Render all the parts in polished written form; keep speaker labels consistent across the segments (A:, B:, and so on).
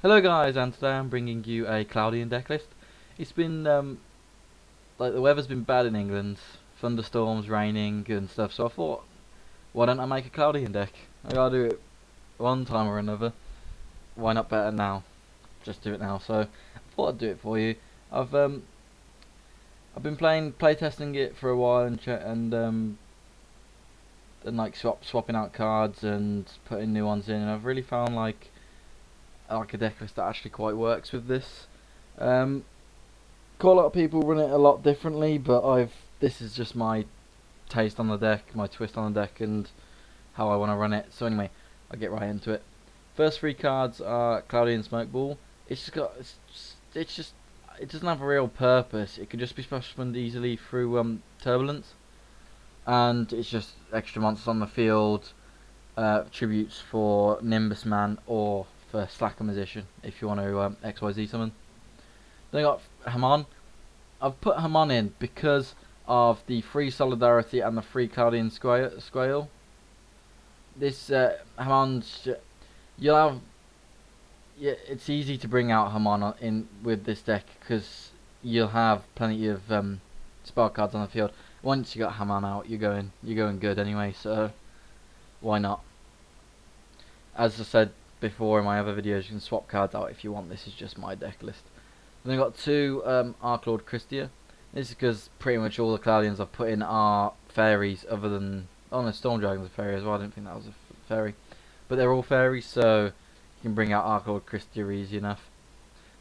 A: Hello guys, and today I'm bringing you a Cloudian deck list. It's been, like the weather's been bad in England, thunderstorms, raining and stuff, so I thought, why don't I make a Cloudian deck? I gotta do it one time or another. Why not better now? Just do it now. So, I thought I'd do it for you. I've been playtesting it for a while and like swapping out cards and putting new ones in, and I've really found like a deck list that actually quite works with this. Quite a lot of people run it a lot differently, but this is just my taste on the deck, my twist on the deck, and how I want to run it. So anyway, I'll get right into it. First three cards are Cloudian Smoke Ball. It doesn't have a real purpose. It can just be special easily through Turbulence, and it's just extra monsters on the field, tributes for Nimbus Man or for Slacker Magician if you want to XYZ summon. Then I got Hamon. I've put Hamon in because of the free Solidarity and the free Cloudian Squale. This Hamon's you'll have, yeah, it's easy to bring out Hamon in with this deck because you'll have plenty of spell cards on the field. Once you got Hamon out, you're going good anyway. So why not? As I said before in my other videos, you can swap cards out if you want. This is just my deck list. Then I got two Archlord Christia. This is because pretty much all the Cloudians I've put in are fairies, other than Storm Dragon's a fairy as well. I didn't think that was a fairy, but they're all fairies, so you can bring out Archlord Christia easy enough.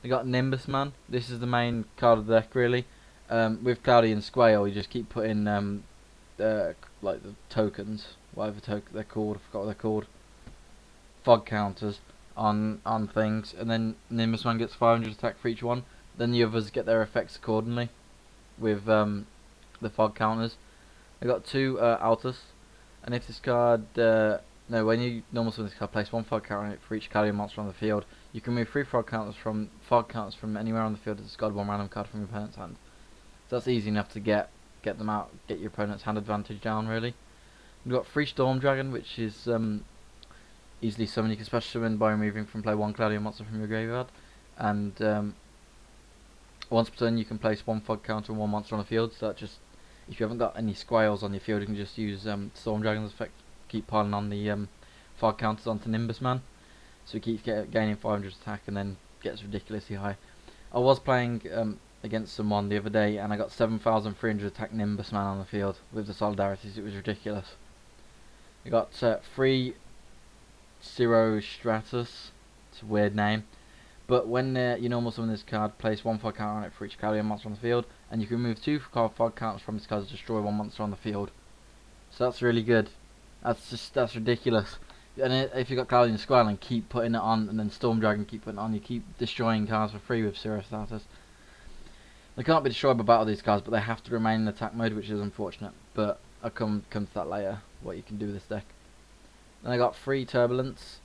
A: They got Nimbus Man. This is the main card of the deck really. With Cloudian Squale, you just keep putting like the tokens, whatever they're called. I forgot what they're called. Fog counters on things, and then Nimbus Man gets 500 attack for each one. Then the others get their effects accordingly with the fog counters. I got two Altus, and if this card when you normal summon this card, place one fog counter on it for each Cloudian monster on the field. You can move three fog counters from anywhere on the field to discard one random card from your opponent's hand. So that's easy enough to get them out, get your opponent's hand advantage down really. We've got free Storm Dragon, which is easily summoned. You can special summon by removing from play one Cloudian monster from your graveyard, and once per turn you can place one fog counter and one monster on the field. So that just, if you haven't got any Squales on your field, you can just use Storm Dragon's effect, keep piling on the fog counters onto Nimbus Man, so he keeps gaining 500 attack and then gets ridiculously high. I was playing against someone the other day and I got 7,300 attack Nimbus Man on the field with the Solidarities. It was ridiculous. I got free Zero Stratus. It's a weird name, but when you normal summon this card, place one fog counter on it for each Cloudian monster on the field, and you can remove two fog counters from this card to destroy one monster on the field. So that's really good. That's ridiculous. And if you got Cloudian Squale and keep putting it on, and then Storm Dragon keep putting it on, you keep destroying cards for free with Zero Status. They can't be destroyed by battle, these cards, but they have to remain in attack mode, which is unfortunate. But I'll come to that later, what you can do with this deck. Then I got free Turbulence.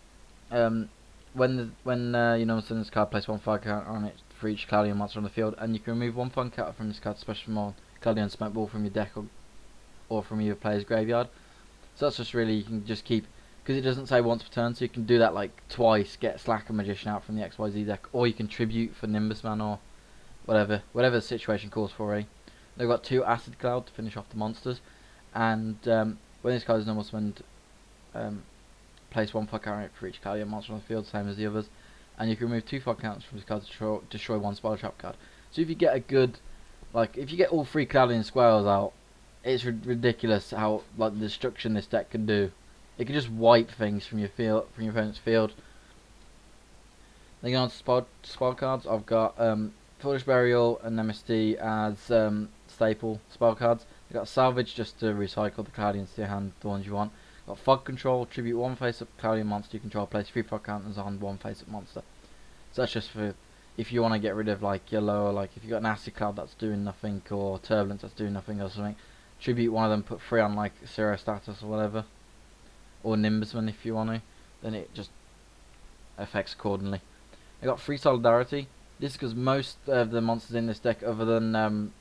A: When you know summon this card, place one fog counter on it for each Cloudian monster on the field, and you can remove one fog counter from this card to special summon Cloudian Smoke Ball from your deck or from your player's graveyard. So that's just really, you can just keep, because it doesn't say once per turn, so you can do that like twice, get Slacker Magician out from the XYZ deck, or you can tribute for Nimbus Man or whatever the situation calls for. They've got two Acid Cloud to finish off the monsters, and when this card is normal summoned, place one fog counter for each Cloudian monster on the field, same as the others, and you can remove two fog counters from this card to destroy one Spell Trap card. So if you get a good, like if you get all three Cloudian Squales out, it's ridiculous how the destruction this deck can do. It can just wipe things from your opponent's field. Then going on to spell cards, I've got Foolish Burial and MST as staple spell cards. I've got Salvage just to recycle the Cloudians to your hand, the ones you want. Got Fog Control, tribute one face-up Cloudian monster you control, place three fog counters on one face-up monster. So that's just for if you want to get rid of like your lower, like if you got an Acid Cloud that's doing nothing, or Turbulence that's doing nothing or something. Tribute one of them, put three on like Zero Status or whatever, or Nimbusman if you want to, then it just affects accordingly. I got free Solidarity. This is because most of the monsters in this deck, other than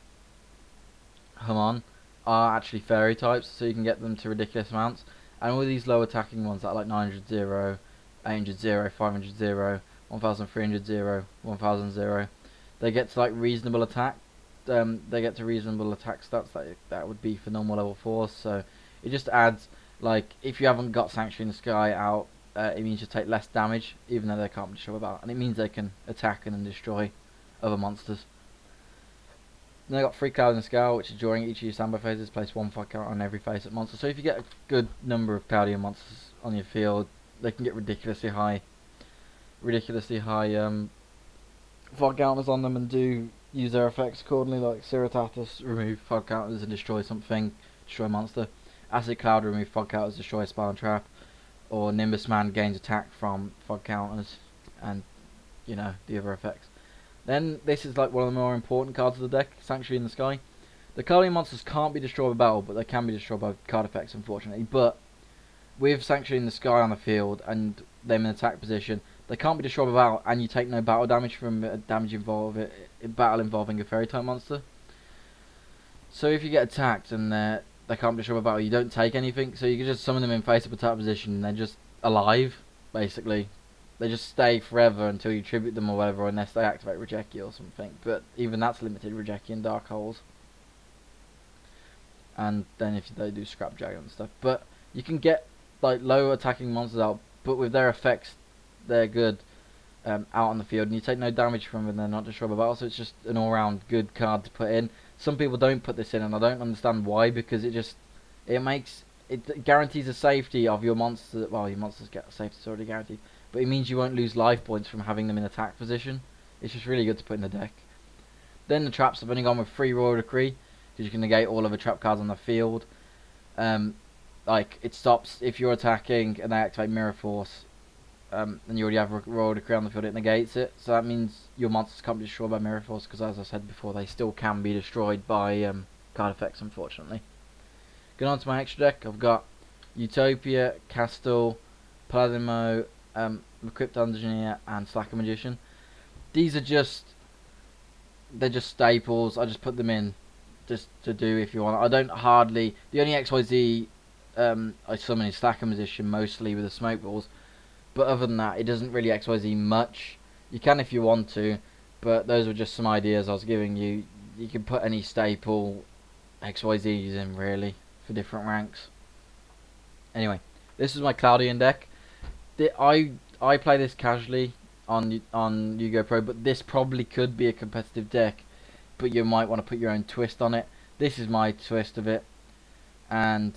A: Hamon, are actually fairy types, so you can get them to ridiculous amounts. And all these low attacking ones that are like 900 0, 800 0, 500 0, 1300 0, 1000 0. They get to like reasonable attack. They get to reasonable attack stats that would be for normal level 4s. So it just adds, like, if you haven't got Sanctuary in the Sky out, it means you take less damage, even though they can't be destroyed about, and it means they can attack and then destroy other monsters. Then they got 3 Cloudian in the Sky, which is during each of your standby phases, place 1 fog count on every face at monster. So if you get a good number of Cloudian monsters on your field, they can get ridiculously high fog counters on them and use their effects accordingly, like Ciritatus remove fog counters and destroy something, destroy a monster. Acid Cloud remove fog counters, destroy a spell and trap. Or Nimbus Man gains attack from fog counters and, you know, the other effects. Then this is like one of the more important cards of the deck, Sanctuary in the Sky. The Cloudian monsters can't be destroyed by battle, but they can be destroyed by card effects, unfortunately. But with Sanctuary in the Sky on the field and them in attack position, they can't be destroyed by battle, and you take no battle damage from a battle involving a fairy type monster. So if you get attacked and they can't be destroyed by battle, you don't take anything. So you can just summon them in face up attack position, and they're just alive, basically. They just stay forever until you tribute them or whatever, unless they activate Yugioh or something. But even that's limited, Yugioh and Dark Holes. And then if they do Scrap Dragon and stuff. But you can get like low attacking monsters out, but with their effects, they're good out on the field, and you take no damage from them, and they're not destroyed by battle. So it's just an all-round good card to put in. Some people don't put this in, and I don't understand why, because it guarantees the safety of your monster. Well, your monsters get safety, it's already guaranteed, but it means you won't lose life points from having them in attack position. It's just really good to put in the deck. Then the traps have only gone with 3 Royal Decree, because you can negate all of the trap cards on the field. Like, it stops if you're attacking and they activate Mirror Force, and you already have a Royal Decree on the field, it negates it. So that means your monsters can't be destroyed by Mirror Force, because as I said before, they still can be destroyed by card effects, unfortunately. Going on to my extra deck, I've got Utopia, Castle, Paladimo, Equipped Engineer, and Slacker Magician. These are they're just staples. I just put them in just to do if you want. The only XYZ I summon is Slacker Magician, mostly with the smoke balls. But other than that, it doesn't really XYZ much. You can if you want to, but those were just some ideas I was giving you. You can put any staple XYZs in, really, for different ranks. Anyway, this is my Cloudian deck. I play this casually on Yugioh Pro, but this probably could be a competitive deck, but you might want to put your own twist on it. This is my twist of it. And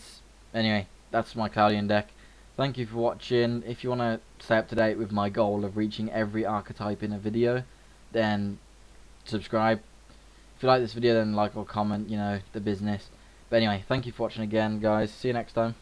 A: anyway, that's my Cloudian deck. Thank you for watching. If you want to stay up to date with my goal of reaching every archetype in a video, then subscribe. If you like this video, then like or comment, you know, the business. But anyway, thank you for watching again, guys. See you next time.